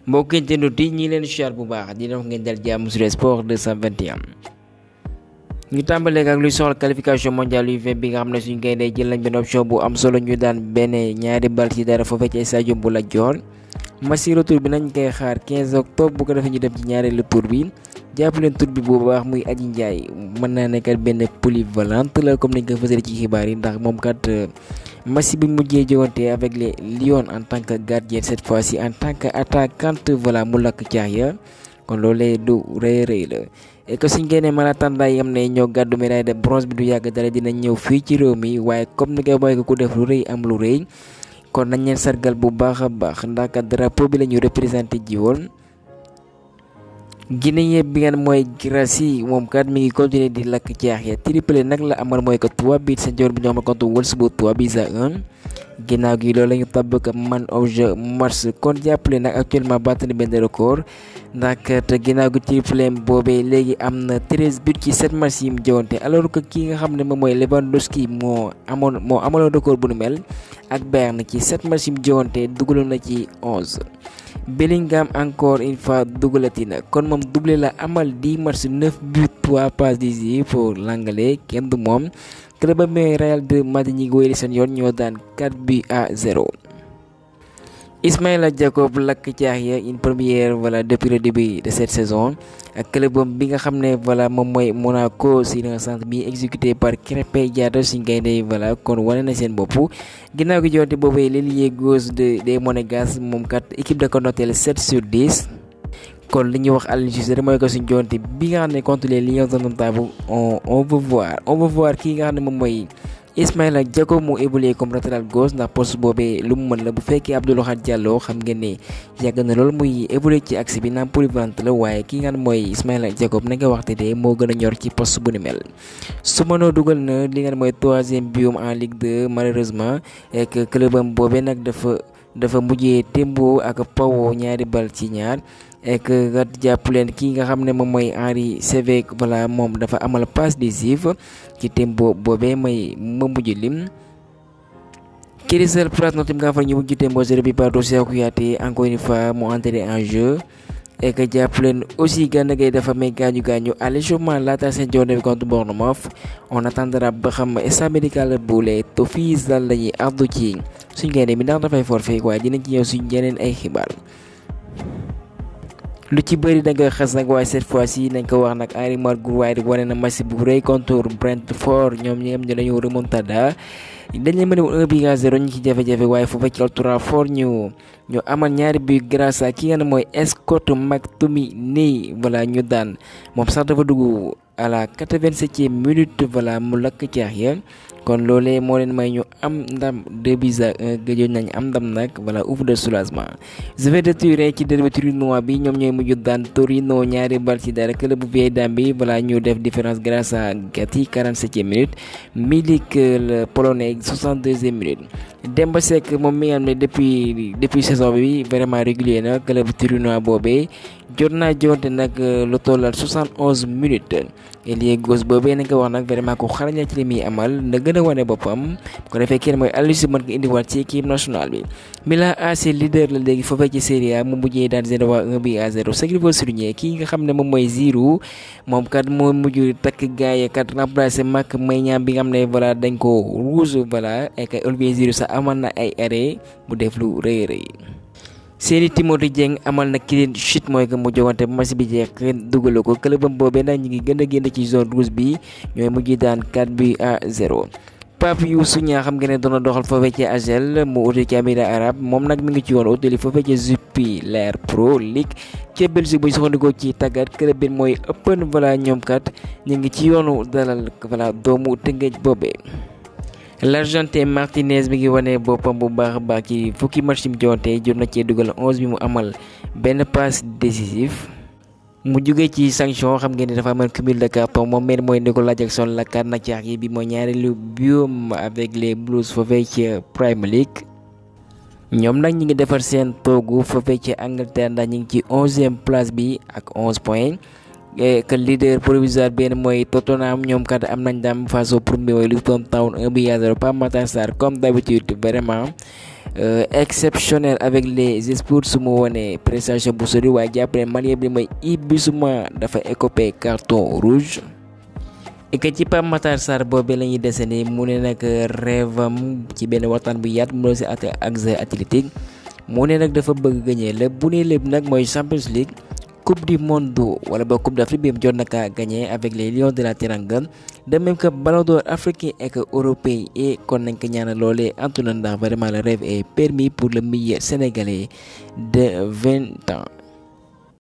mbokk internet yi ñi leen siyaar bu baax di wax ngeen dal jàmm sur Sport 221. ñu tàmbalee ak luy soxla qualification mondiale U20 bi nga xam ne suñu gaynde jël nañ benn option bu am solo ñu daan benn ñaari bal ci dara foofee ci stade bu Lat Dior. match retour bi nañ koy xaar 15 octobre bu ko defee ñu dem ci ñaareelu tour bi jàpp leen tour bi bu baax muy Adji Ndiaye mën naa nekkat benn polyvalente la comme nañ ko fësale ci xibaar yi ndax moom kat match bi mujjee jogante avec les Lions en tant que gardien cette fois-ci en tant que attaquante mu lakk caax ya kon loolee du rëy la et que suñ génnee Malatanda yi am ne ñoo gàddu médaille de bronze bi du yàgg dara dinañ ñëw fii ci réew mi waaye comme ni koy mooy ku def lu rëy am lu rëy kon nañ leen sargal bu baax a baax ndax kat drapeau bi la ñu représenté ji woon. Guinée bi ngeen mooy Guirassy moom kat mi ngi continuer di lakk caax ya triplé nag la amal mooy que 3 buts sa njoor bi ñoo amal contre Wolfsburg 3 buts à 1 ginnaaw gi loolu la ñu tabb ko man of the match kon jàppale nag actuellement battre na benn record ndax kat ginnaaw gi triplé boobee léegi am na 13 buts ci 7 match yi mu jowante alors que kii nga xam ne moom mooy Lewandowski moo amaloon record bu nu mel ak Bayern ci 7 match yi mu jowante dugaloon na ci 11. Bellingham encore une fois dugalati na kon moom doublé la amal 10 matchs 9 buts 3 passes décisives pour l'anglais kenn du moom club ba Real de Madrid ñi ngi wéyal seen yoon ñoo daan 4 buts à 0. Ismaïla Jakobs lakk caax ya une première depuis le début de cette saison ak club bi nga xam ne moom mooy Monaco sur un centre bi exécuté par Krépin Diatta suñu gaynde kon wane na seen bopp ginnaaw gi joonte boobu l'ailier gauche des Monégasques moom kat équipe da ko noté 7 sur 10 kon li ñuy wax Aliou Cissé mooy ko suñu joonte bi nga xam ne contre les Lions indomptables on veut voir kii nga xam ne moom mooy Ismaïla Jakobs mu évolué comme latéral gauche ndax poste boobee lu mu mën la bu fekkee Abdoulaye Diallo xam ngeen ne yàgg na lool muy évolué ci axe bi naam polyvalente la waaye ki nga xam mooy Ismaïla Jakobs na nga waxte de moo gën a ñor ci poste bu ni mel. su mënoo dugal na li nga xam mooy 3e biom en Ligue 2 malheureusement et que clubam boobee nag dafa mujjee tembo ak Pau ñaari bal ci ñaar. et que kat jàpp leen kii nga xam ne moom mooy Henri Saivet moom dafa amal passe décisive ci tembo boobee ma mujj lim. Crystal Palace notam nga fa ñu mujj tembo 0 bi par Cheikhou Kouyaté encore une fois mu entré en jeu. et que jàpp leen aussi Gana Gueye dafa may gaañu à l'échauffement laata seen journée bi contre Bournemouth on attendra ba xam état médical bu les Toffees dal lañuy ardu ci suñ gaynde mi ndax dafay forfait waaye dinañ ci ñëw suñ yeneen ay xibaar. lu ci bëri da nga xas nag waaye cette fois-ci nañ ko wax nag Harry Maguire wane na match bu rëy contre Brentford ñoom ñi am dañu remontada dañ leen mën a 1 but à 0 ñu ci jafe-jafe waaye foofu ci Old Trafford ñu amal ñaari but grâce à ki nga ne mooy Scott McTominay ñu daan moom sax dafa dugg à la 87e minute mu lakk caax ya kon loolee moo leen may ñu am ndam 2 buts à 1 gëjoon nañ am ndam nag ouf de soulagement. Juventus de Turin ci derby turinois bi ñoom ñooy mujj daan Torino ñaari bal ci dara club bu vieille dame bi ñu def différence grâce à Gatti 47e minute Milik le polonais 62e minute. Demba Seck moom mi nga xam ne depuis saison bi vraiment régulier na club turinois boobee jot naa jonte nag lu tollal 71 minutes ailier gauche boobee nañ ko wax nag vraiment ko xaraña ci li muy amal na gën a wane boppam bu ko defee kenn mooy Aliou Cissé mën ko indiwaat ci équipe nationale bi. Milan AC leader la léegi foofee ci Serie A mu mujjee daan Genoa 1 but à 0 ce qu'il faut souligner kii nga xam ne moom mooy Giroud moom kat moo mujj takk gaay kat remplacé Marc Maignan bi nga xam ne dañ ko rouge et que Olivier Giroud sax amal na ay arrêt mu def lu rëy. Seny Timothy Dieng amal na clean sheet mooy que mu jogante bu match bi jeex kenn dugalu ko clubam boobee nag ñu ngi gën a génn ci zone rouge bi ñooy mujj daan 4 buts à 0. Pape Youssou Niang xam nga ne doon na doxal foofee ci AGEL mu uti ci Émirats arabes moom nag mi ngi ci yoon utali foofee ci Jupiler Pro League ci Belgique bu ñu soxandikoo ci tàggat club bi mooy Eupen ñoom kat ñu ngi ci yoonu dalal doomu Tëngéej boobee. L'Argentin Martinez mi ngi wane boppam bu baax a baax ci fukki match yi mu jonte jot na cee dugal 11 bi mu amal benn passe décisif mu jóge ci sanction xam ngeen ne dafa amal cumul de carton moom meen mooy Nicolas Jackson la kat na caax yi bi mooy ñaareelu biom avec les Blues foofee ci Premier League ñoom nag ñi ngi defar seen toogu foofee ci Angleterre ndax ñi ngi ci 11e place bi ak 11 points que leader provisoire benn mooy Tottenham ñoom kat am nañ dam face au premier mooy Luton Town 1 but à 0 Pape Matar Sarr comme d'habitude vraiment exceptionnel avec les sports su mu wone prestation bu sori waaye jàpp ne Malien bi mooy Bissouma dafa écopé carton rouge. et que ci Pape Matar Sarr boobee la ñuy desandi mu ne nag rêve am ci benn waxtaan bu yaatu mu si ak athlétique mu ne nag dafa bëgg gagné lépp bu ne lépp nag mooy Champions League coupe du monde wala ba coupe d'Afrique bi mu jot na kaa gagné avec les Lions de la Teranga de même que ballon d'or africain et que européen et kon nañ ko ñaanal loolee antu na ndax vraiment le rêve est permis pour le milieu sénégalais de 20 ans.